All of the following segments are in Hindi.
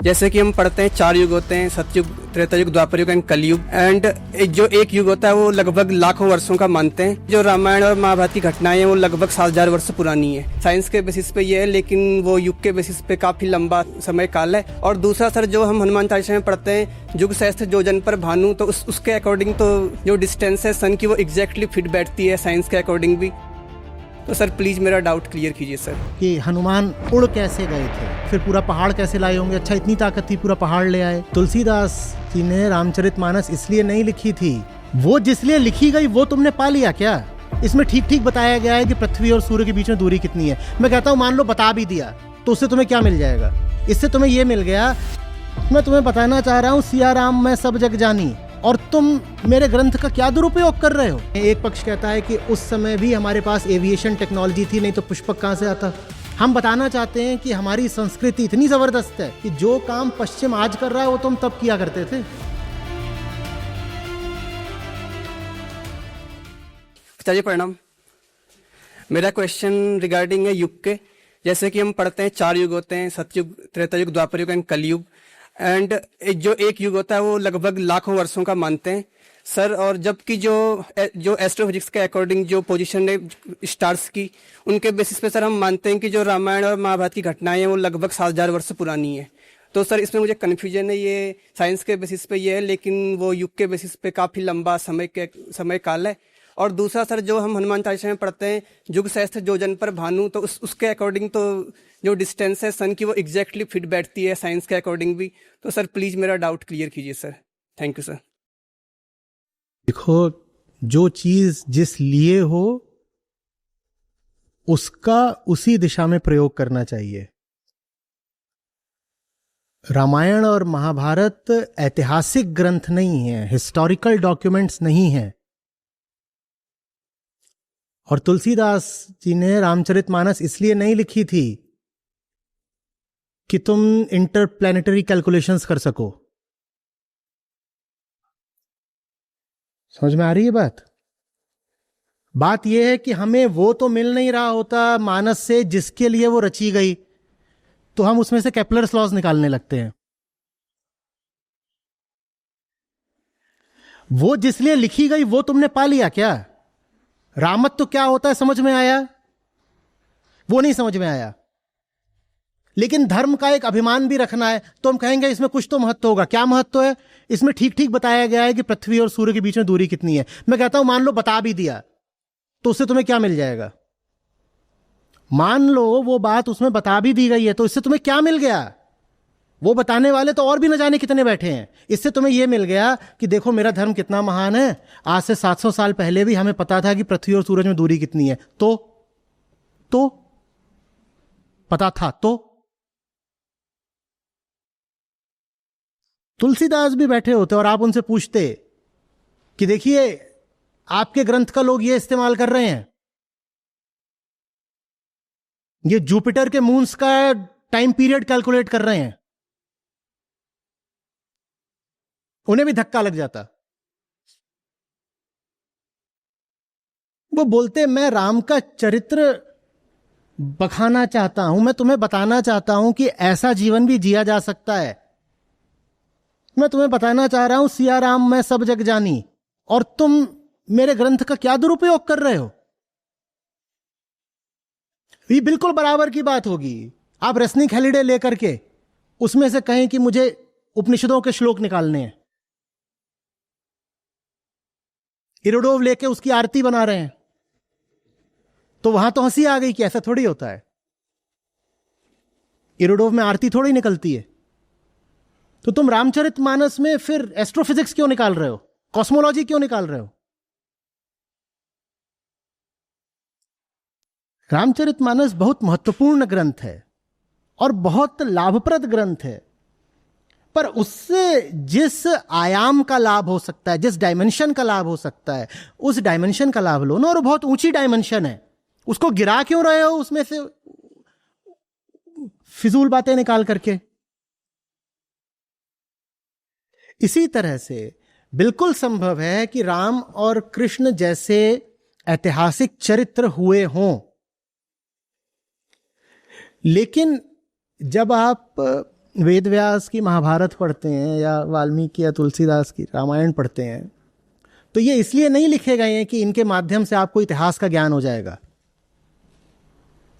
जैसे कि हम पढ़ते हैं 4 युग होते हैं, सतयुग, त्रेता युग, द्वापर युग एंड कलयुग। एंड जो एक युग होता है वो लगभग लाखों वर्षों का मानते हैं। जो रामायण और महाभारत की घटनाएं हैं वो लगभग 7,000 वर्ष पुरानी है। साइंस के बेसिस पे ये है, लेकिन वो युग के बेसिस पे काफी लंबा समय काल है। और दूसरा सर, जो हम हनुमान चालीसा में पढ़ते हैं युग सहस्त्र योजन पर भानु, तो उसके अकॉर्डिंग तो जो डिस्टेंस है सन की वो एग्जैक्टली फिट बैठती है साइंस के अकॉर्डिंग भी। तो सर प्लीज मेरा डाउट क्लियर कीजिए सर कि हनुमान उड़ कैसे गए थे, फिर पूरा पहाड़ कैसे लाए होंगे। अच्छा, इतनी ताकत थी, पूरा पहाड़ ले आए। तुलसीदास जी ने रामचरितमानस इसलिए नहीं लिखी थी, वो जिसलिए लिखी गई वो तुमने पा लिया क्या? इसमें ठीक ठीक बताया गया है कि पृथ्वी और सूर्य के बीच में दूरी कितनी है। मैं कहता हूँ मान लो बता भी दिया तो उससे तुम्हें क्या मिल जाएगा? इससे तुम्हें ये मिल गया, मैं तुम्हें बताना चाह रहा हूँ सिया राम मैं सब जग जानी, और तुम मेरे ग्रंथ का क्या दुरुपयोग कर रहे हो। एक पक्ष कहता है कि उस समय भी हमारे पास एविएशन टेक्नोलॉजी थी, नहीं तो पुष्पक कहाँ से आता। हम बताना चाहते हैं कि हमारी संस्कृति इतनी जबरदस्त है कि जो काम पश्चिम आज कर रहा है वो तुम तब किया करते थे। चलिए प्रणाम। मेरा क्वेश्चन रिगार्डिंग है युग के। जैसे कि हम पढ़ते हैं 4 युग होते हैं, सतयुग, त्रेता युग, द्वापर युग एंड कलयुग। एंड जो एक युग होता है वो लगभग लाखों वर्षों का मानते हैं सर। और जबकि जो एस्ट्रोफिजिक्स के अकॉर्डिंग जो पोजीशन है स्टार्स की, उनके बेसिस पे सर हम मानते हैं कि जो रामायण और महाभारत की घटनाएं हैं वो लगभग 7,000 वर्ष पुरानी है। तो सर इसमें मुझे कन्फ्यूजन है, ये साइंस के बेसिस पे ये है, लेकिन वो युग के बेसिस पे काफी लंबा समय काल है। और दूसरा सर, जो हम हनुमान चालीसा में पढ़ते हैं युग सहस्त्र योजन पर भानु, तो उसके अकॉर्डिंग तो जो डिस्टेंस है सन की वो एग्जैक्टली फिट बैठती है साइंस के अकॉर्डिंग भी। तो सर प्लीज मेरा डाउट क्लियर कीजिए सर। Thank you sir. देखो, जो चीज जिस लिए हो उसका उसी दिशा में प्रयोग करना चाहिए। रामायण और महाभारत ऐतिहासिक ग्रंथ नहीं है, हिस्टोरिकल डॉक्यूमेंट्स नहीं है। और तुलसीदास जी ने रामचरितमानस इसलिए नहीं लिखी थी कि तुम इंटरप्लैनेटरी कैलकुलेशंस कर सको। समझ में आ रही है बात? बात यह है कि हमें वो तो मिल नहीं रहा होता मानस से जिसके लिए वो रची गई, तो हम उसमें से केपलर्स लॉज निकालने लगते हैं। वो जिसलिए लिखी गई वो तुमने पा लिया क्या? रामत तो क्या होता है समझ में आया? वो नहीं समझ में आया। लेकिन धर्म का एक अभिमान भी रखना है, तो हम कहेंगे इसमें कुछ तो महत्व होगा। क्या महत्व है? इसमें ठीक ठीक बताया गया है कि पृथ्वी और सूर्य के बीच में दूरी कितनी है। मैं कहता हूं मान लो बता भी दिया तो उससे तुम्हें क्या मिल जाएगा? मान लो वो बात उसमें बता भी दी गई है तो इससे तुम्हें क्या मिल गया? वो बताने वाले तो और भी न जाने कितने बैठे हैं। इससे तुम्हें यह मिल गया कि देखो मेरा धर्म कितना महान है। आज से 700 साल पहले भी हमें पता था कि पृथ्वी और सूरज में दूरी कितनी है। तो पता था। तो तुलसीदास भी बैठे होते और आप उनसे पूछते कि देखिए आपके ग्रंथ का लोग ये इस्तेमाल कर रहे हैं, ये जुपिटर के मून्स का टाइम पीरियड कैलकुलेट कर रहे हैं। उन्हें भी धक्का लग जाता। वो बोलते मैं राम का चरित्र बखाना चाहता हूं, मैं तुम्हें बताना चाहता हूं कि ऐसा जीवन भी जिया जा सकता है। मैं तुम्हें बताना चाह रहा हूं सिया राम मैं सब जग जानी, और तुम मेरे ग्रंथ का क्या दुरुपयोग कर रहे हो। ये बिल्कुल बराबर की बात होगी। आप रसनिक हेलिडे लेकर के उसमें से कहें कि मुझे उपनिषदों के श्लोक निकालने हैं, इरोडोव लेके उसकी आरती बना रहे हैं, तो वहां तो हंसी आ गई कि ऐसा थोड़ी होता है। इरोडोव में आरती थोड़ी निकलती है। तो तुम रामचरितमानस में फिर एस्ट्रोफिजिक्स क्यों निकाल रहे हो? कॉस्मोलॉजी क्यों निकाल रहे हो? रामचरितमानस बहुत महत्वपूर्ण ग्रंथ है और बहुत लाभप्रद ग्रंथ है, पर उससे जिस आयाम का लाभ हो सकता है, जिस डायमेंशन का लाभ हो सकता है, उस डायमेंशन का लाभ लो ना। और बहुत ऊंची डायमेंशन है, उसको गिरा क्यों रहे हो उसमें से फिजूल बातें निकाल करके? इसी तरह से बिल्कुल संभव है कि राम और कृष्ण जैसे ऐतिहासिक चरित्र हुए हों, लेकिन जब आप वेद व्यास की महाभारत पढ़ते हैं या वाल्मीकि या तुलसीदास की रामायण पढ़ते हैं तो ये इसलिए नहीं लिखे गए हैं कि इनके माध्यम से आपको इतिहास का ज्ञान हो जाएगा।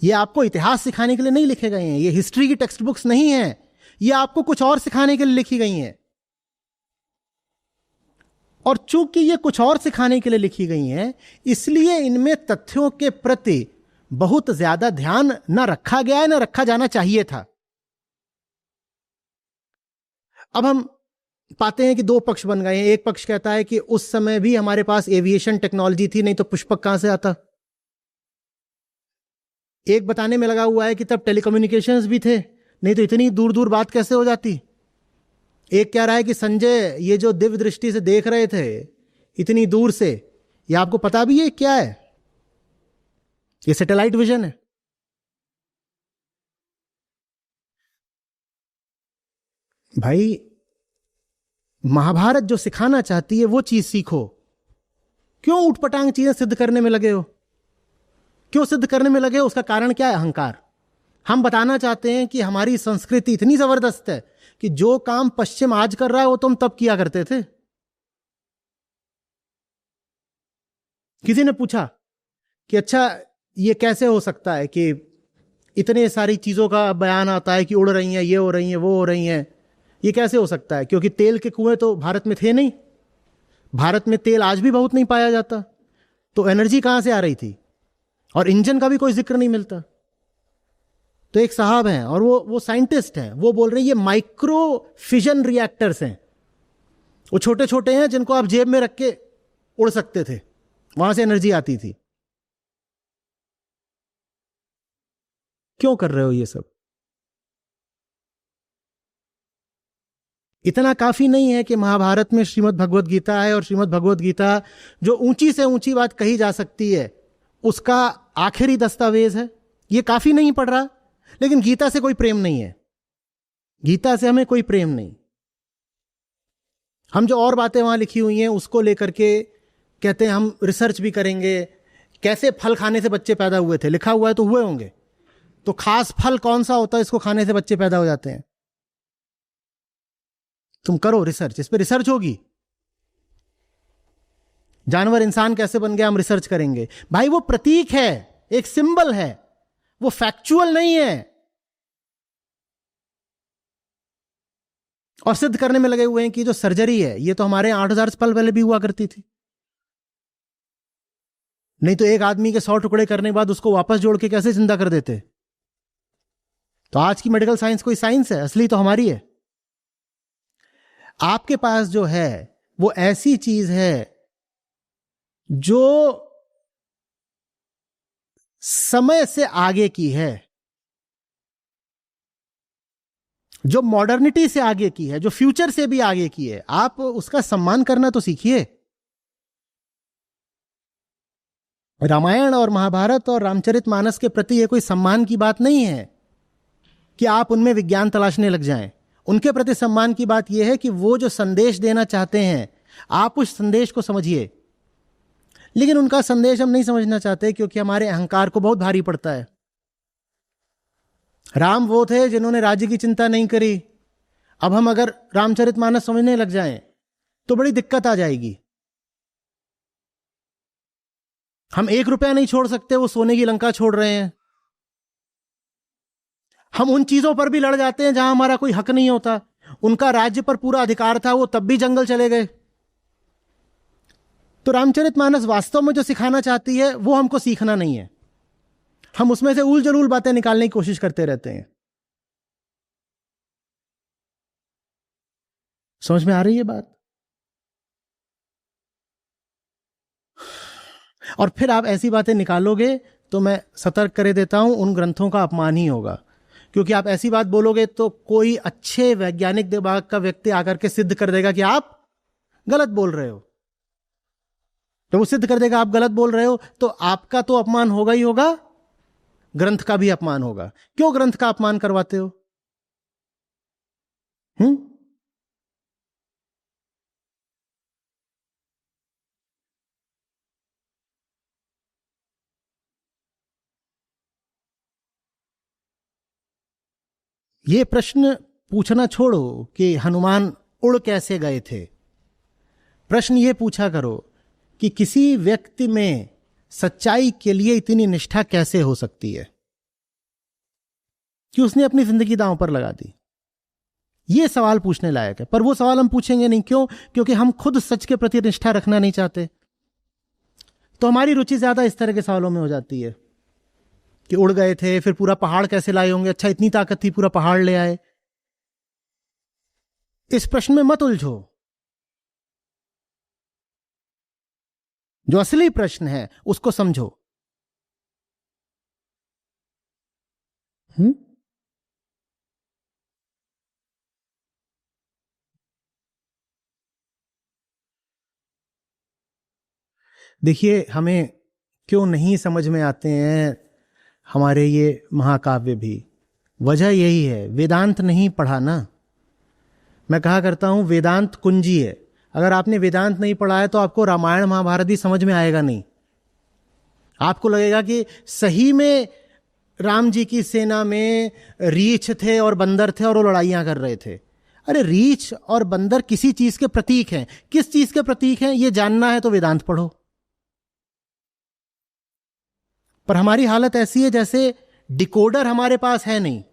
ये आपको इतिहास सिखाने के लिए नहीं लिखे गए हैं, ये हिस्ट्री की टेक्स्ट बुक्स नहीं है, ये आपको कुछ और सिखाने के लिए लिखी गई हैं। और चूंकि ये कुछ और सिखाने के लिए लिखी गई हैं, इसलिए इनमें तथ्यों के प्रति बहुत ज्यादा ध्यान न रखा गया है, न रखा जाना चाहिए था। अब हम पाते हैं कि दो पक्ष बन गए हैं। एक पक्ष कहता है कि उस समय भी हमारे पास एविएशन टेक्नोलॉजी थी, नहीं तो पुष्पक कहां से आता। एक बताने में लगा हुआ है कि तब टेलीकम्युनिकेशंस भी थे, नहीं तो इतनी दूर दूर बात कैसे हो जाती। एक कह रहा है कि संजय ये जो दिव्य दृष्टि से देख रहे थे इतनी दूर से, ये आपको पता भी है क्या है, ये सैटेलाइट विजन है। भाई महाभारत जो सिखाना चाहती है वो चीज सीखो। क्यों उठपटांग चीजें सिद्ध करने में लगे हो? क्यों सिद्ध करने में लगे हो? उसका कारण क्या है? अहंकार। हम बताना चाहते हैं कि हमारी संस्कृति इतनी जबरदस्त है कि जो काम पश्चिम आज कर रहा है वो तुम तब किया करते थे। किसी ने पूछा कि अच्छा ये कैसे हो सकता है कि इतने सारी चीजों का बयान आता है कि उड़ रही हैं, ये हो रही हैं, वो हो रही हैं, ये कैसे हो सकता है? क्योंकि तेल के कुएं तो भारत में थे नहीं, भारत में तेल आज भी बहुत नहीं पाया जाता, तो एनर्जी कहां से आ रही थी? और इंजन का भी कोई जिक्र नहीं मिलता। तो एक साहब हैं और वो साइंटिस्ट हैं, वो बोल रहे हैं ये माइक्रो फिजन रिएक्टर्स हैं, वो छोटे छोटे हैं जिनको आप जेब में रख के उड़ सकते थे, वहां से एनर्जी आती थी। क्यों कर रहे हो ये सब? इतना काफी नहीं है कि महाभारत में श्रीमद् भगवद गीता है और श्रीमद् भगवद गीता जो ऊंची से ऊंची बात कही जा सकती है उसका आखिरी दस्तावेज है, ये काफी नहीं पढ़ रहा। लेकिन गीता से कोई प्रेम नहीं है, गीता से हमें कोई प्रेम नहीं। हम जो और बातें वहां लिखी हुई हैं उसको लेकर के कहते हैं हम रिसर्च भी करेंगे, कैसे फल खाने से बच्चे पैदा हुए थे, लिखा हुआ है तो हुए होंगे, तो खास फल कौन सा होता है इसको खाने से बच्चे पैदा हो जाते हैं? तुम करो रिसर्च, इस पर रिसर्च होगी। जानवर इंसान कैसे बन गया, हम रिसर्च करेंगे। भाई वो प्रतीक है, एक सिंबल है, वो फैक्चुअल नहीं है। और सिद्ध करने में लगे हुए हैं कि जो सर्जरी है ये तो हमारे 8,000 साल पहले भी हुआ करती थी। नहीं तो एक आदमी के 100 टुकड़े करने के बाद उसको वापस जोड़ के कैसे जिंदा कर देते? तो आज की मेडिकल साइंस कोई साइंस है? असली तो हमारी है। आपके पास जो है वो ऐसी चीज है जो समय से आगे की है, जो मॉडर्निटी से आगे की है, जो फ्यूचर से भी आगे की है। आप उसका सम्मान करना तो सीखिए। रामायण और महाभारत और रामचरितमानस के प्रति यह कोई सम्मान की बात नहीं है कि आप उनमें विज्ञान तलाशने लग जाएं। उनके प्रति सम्मान की बात यह है कि वो जो संदेश देना चाहते हैं आप उस संदेश को समझिए। लेकिन उनका संदेश हम नहीं समझना चाहते क्योंकि हमारे अहंकार को बहुत भारी पड़ता है। राम वो थे जिन्होंने राज्य की चिंता नहीं करी। अब हम अगर रामचरितमानस समझने लग जाएं तो बड़ी दिक्कत आ जाएगी। हम 1 रुपया नहीं छोड़ सकते, वो सोने की लंका छोड़ रहे हैं। हम उन चीजों पर भी लड़ जाते हैं जहां हमारा कोई हक नहीं होता। उनका राज्य पर पूरा अधिकार था, वो तब भी जंगल चले गए। तो रामचरितमानस वास्तव में जो सिखाना चाहती है वो हमको सीखना नहीं है, हम उसमें से उल जलूल बातें निकालने की कोशिश करते रहते हैं। समझ में आ रही है बात? और फिर आप ऐसी बातें निकालोगे तो मैं सतर्क करे देता हूं, उन ग्रंथों का अपमान ही होगा। क्योंकि आप ऐसी बात बोलोगे तो कोई अच्छे वैज्ञानिक दिमाग का व्यक्ति आकर के सिद्ध कर देगा कि आप गलत बोल रहे हो। तो वो सिद्ध कर देगा आप गलत बोल रहे हो, तो आपका तो अपमान होगा ही होगा, ग्रंथ का भी अपमान होगा। क्यों ग्रंथ का अपमान करवाते हो? ये प्रश्न पूछना छोड़ो कि हनुमान उड़ कैसे गए थे। प्रश्न ये पूछा करो कि किसी व्यक्ति में सच्चाई के लिए इतनी निष्ठा कैसे हो सकती है कि उसने अपनी जिंदगी दांव पर लगा दी। यह सवाल पूछने लायक है, पर वो सवाल हम पूछेंगे नहीं। क्यों? क्योंकि हम खुद सच के प्रति निष्ठा रखना नहीं चाहते। तो हमारी रुचि ज्यादा इस तरह के सवालों में हो जाती है कि उड़ गए थे, फिर पूरा पहाड़ कैसे लाए होंगे, अच्छा इतनी ताकत थी पूरा पहाड़ ले आए। इस प्रश्न में मत उलझो। जो असली प्रश्न है उसको समझो। देखिए, हमें क्यों नहीं समझ में आते हैं हमारे ये महाकाव्य भी, वजह यही है, वेदांत नहीं पढ़ा ना। मैं कहा करता हूं वेदांत कुंजी है। अगर आपने वेदांत नहीं पढ़ा है तो आपको रामायण महाभारत भी समझ में आएगा नहीं। आपको लगेगा कि सही में राम जी की सेना में रीछ थे और बंदर थे और वो लड़ाइयां कर रहे थे। अरे रीछ और बंदर किसी चीज के प्रतीक हैं। किस चीज के प्रतीक हैं ये जानना है तो वेदांत पढ़ो। पर हमारी हालत ऐसी है जैसे डिकोडर हमारे पास है नहीं,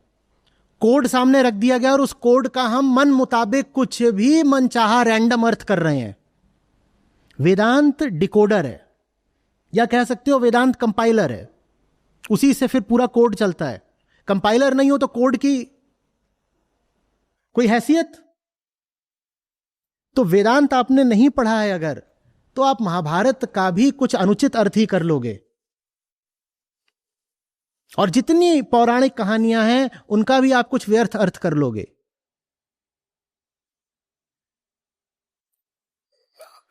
कोड सामने रख दिया गया और उस कोड का हम मन मुताबिक कुछ भी मनचाहा रैंडम अर्थ कर रहे हैं। वेदांत डिकोडर है, या कह सकते हो वेदांत कंपाइलर है। उसी से फिर पूरा कोड चलता है। कंपाइलर नहीं हो तो कोड की कोई हैसियत? तो वेदांत आपने नहीं पढ़ा है अगर, तो आप महाभारत का भी कुछ अनुचित अर्थ ही कर लोगे, और जितनी पौराणिक कहानियां हैं उनका भी आप कुछ व्यर्थ अर्थ कर लोगे।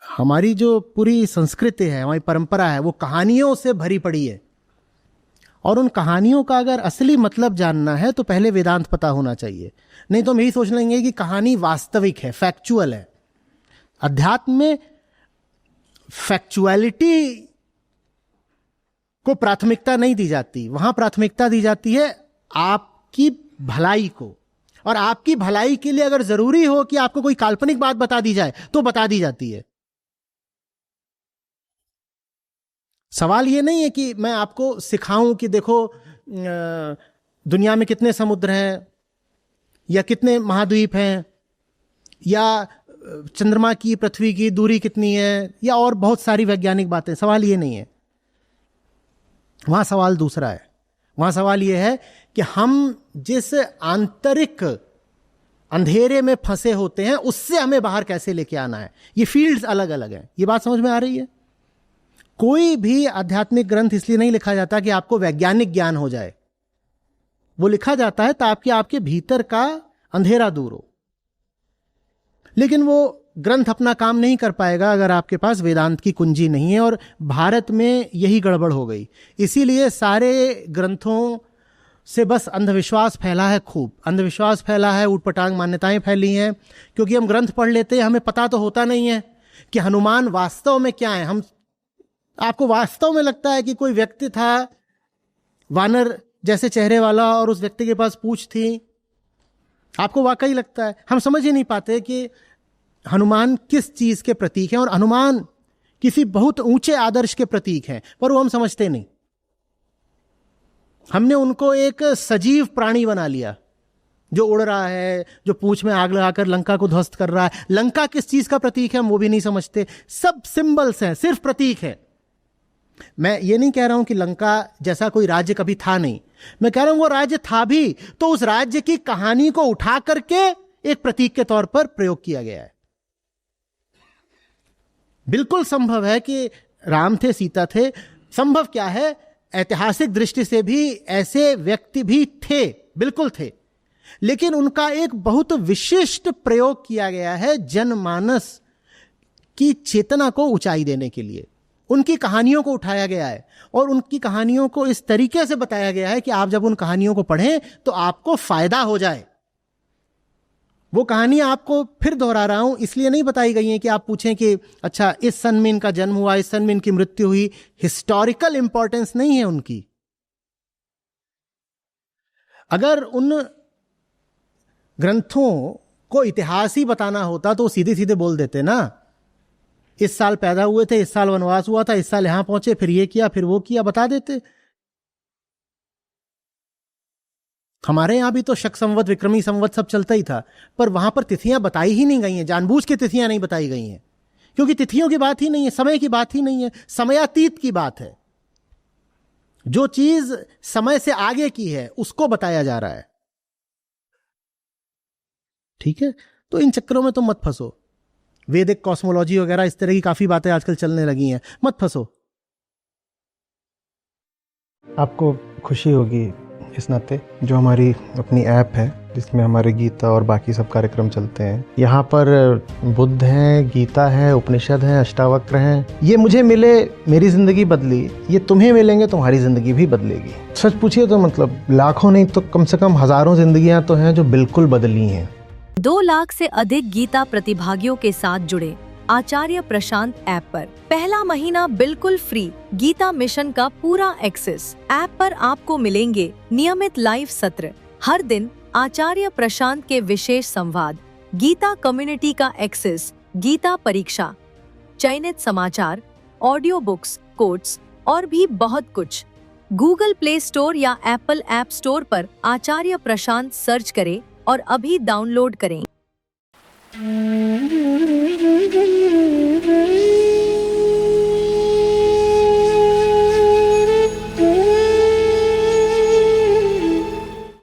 हमारी जो पूरी संस्कृति है, हमारी परंपरा है, वो कहानियों से भरी पड़ी है। और उन कहानियों का अगर असली मतलब जानना है तो पहले वेदांत पता होना चाहिए। नहीं तो हम यही सोच लेंगे कि कहानी वास्तविक है, फैक्चुअल है। अध्यात्म में फैक्चुअलिटी को प्राथमिकता नहीं दी जाती। वहां प्राथमिकता दी जाती है आपकी भलाई को, और आपकी भलाई के लिए अगर जरूरी हो कि आपको कोई काल्पनिक बात बता दी जाए तो बता दी जाती है। सवाल यह नहीं है कि मैं आपको सिखाऊं कि देखो दुनिया में कितने समुद्र हैं, या कितने महाद्वीप हैं, या चंद्रमा की पृथ्वी की दूरी कितनी है, या और बहुत सारी वैज्ञानिक बातें। सवाल ये नहीं है। वहां सवाल दूसरा है। वहां सवाल यह है कि हम जिस आंतरिक अंधेरे में फंसे होते हैं उससे हमें बाहर कैसे लेके आना है। ये फील्ड्स अलग अलग हैं। ये बात समझ में आ रही है? कोई भी आध्यात्मिक ग्रंथ इसलिए नहीं लिखा जाता कि आपको वैज्ञानिक ज्ञान हो जाए। वो लिखा जाता है ताकि आपके भीतर का अंधेरा दूर हो। लेकिन वो ग्रंथ अपना काम नहीं कर पाएगा अगर आपके पास वेदांत की कुंजी नहीं है, और भारत में यही गड़बड़ हो गई। इसीलिए सारे ग्रंथों से बस अंधविश्वास फैला है, खूब अंधविश्वास फैला है, ऊटपटांग मान्यताएं फैली हैं। क्योंकि हम ग्रंथ पढ़ लेते हैं, हमें पता तो होता नहीं है कि हनुमान वास्तव में क्या है। आपको वास्तव में लगता है कि कोई व्यक्ति था वानर जैसे चेहरे वाला और उस व्यक्ति के पास पूंछ थी? आपको वाकई लगता है? हम समझ ही नहीं पाते कि हनुमान किस चीज के प्रतीक हैं, और हनुमान किसी बहुत ऊंचे आदर्श के प्रतीक हैं, पर वो हम समझते नहीं। हमने उनको एक सजीव प्राणी बना लिया जो उड़ रहा है, जो पूंछ में आग लगाकर लंका को ध्वस्त कर रहा है। लंका किस चीज का प्रतीक है हम वो भी नहीं समझते। सब सिंबल्स हैं, सिर्फ प्रतीक है। मैं ये नहीं कह रहा हूं कि लंका जैसा कोई राज्य कभी था नहीं। मैं कह रहा हूं वो राज्य था भी, तो उस राज्य की कहानी को उठा करके एक प्रतीक के तौर पर प्रयोग किया गया है। बिल्कुल संभव है कि राम थे, सीता थे। संभव क्या है, ऐतिहासिक दृष्टि से भी ऐसे व्यक्ति भी थे, बिल्कुल थे। लेकिन उनका एक बहुत विशिष्ट प्रयोग किया गया है जनमानस की चेतना को ऊंचाई देने के लिए। उनकी कहानियों को उठाया गया है और उनकी कहानियों को इस तरीके से बताया गया है कि आप जब उन कहानियों को पढ़ें तो आपको फायदा हो जाए। वो कहानी आपको फिर दोहरा रहा हूं इसलिए नहीं बताई गई है कि आप पूछें कि अच्छा इस सन में इनका जन्म हुआ, इस सन में इनकी मृत्यु हुई। हिस्टोरिकल इंपॉर्टेंस नहीं है उनकी। अगर उन ग्रंथों को इतिहास ही बताना होता तो सीधे सीधे बोल देते ना, इस साल पैदा हुए थे, इस साल वनवास हुआ था, इस साल यहां पहुंचे, फिर ये किया, फिर वो किया, बता देते। हमारे यहां भी तो शक संवत, विक्रमी संवत सब चलता ही था, पर वहां पर तिथियां बताई ही नहीं गई हैं, जानबूझ के तिथियां नहीं बताई गई हैं, क्योंकि तिथियों की बात ही नहीं है, समय की बात ही नहीं है, समयातीत की बात है। जो चीज समय से आगे की है उसको बताया जा रहा है। ठीक है, तो इन चक्करों में तुम मत फंसो। वैदिक कॉस्मोलॉजी वगैरह इस तरह की काफी बातें आजकल चलने लगी हैं, मत फंसो। आपको खुशी होगी इस नाते जो हमारी अपनी ऐप है जिसमें हमारे गीता और बाकी सब कार्यक्रम चलते हैं, यहाँ पर बुद्ध हैं, गीता है, उपनिषद हैं, अष्टावक्र हैं। ये मुझे मिले, मेरी जिंदगी बदली, ये तुम्हें मिलेंगे, तुम्हारी जिंदगी भी बदलेगी। सच पूछिए तो मतलब लाखों नहीं तो कम से कम हजारों जिंदगियां तो हैं जो बिल्कुल बदली हैं। 2 लाख से अधिक गीता प्रतिभागियों के साथ जुड़े आचार्य प्रशांत ऐप पर पहला महीना बिल्कुल फ्री गीता मिशन का पूरा एक्सेस। ऐप पर आपको मिलेंगे नियमित लाइव सत्र, हर दिन आचार्य प्रशांत के विशेष संवाद, गीता कम्युनिटी का एक्सेस, गीता परीक्षा, चयनित समाचार, ऑडियो बुक्स, कोट्स और भी बहुत कुछ। गूगल प्ले स्टोर या एप्पल ऐप स्टोर पर आचार्य प्रशांत सर्च करें और अभी डाउनलोड करें।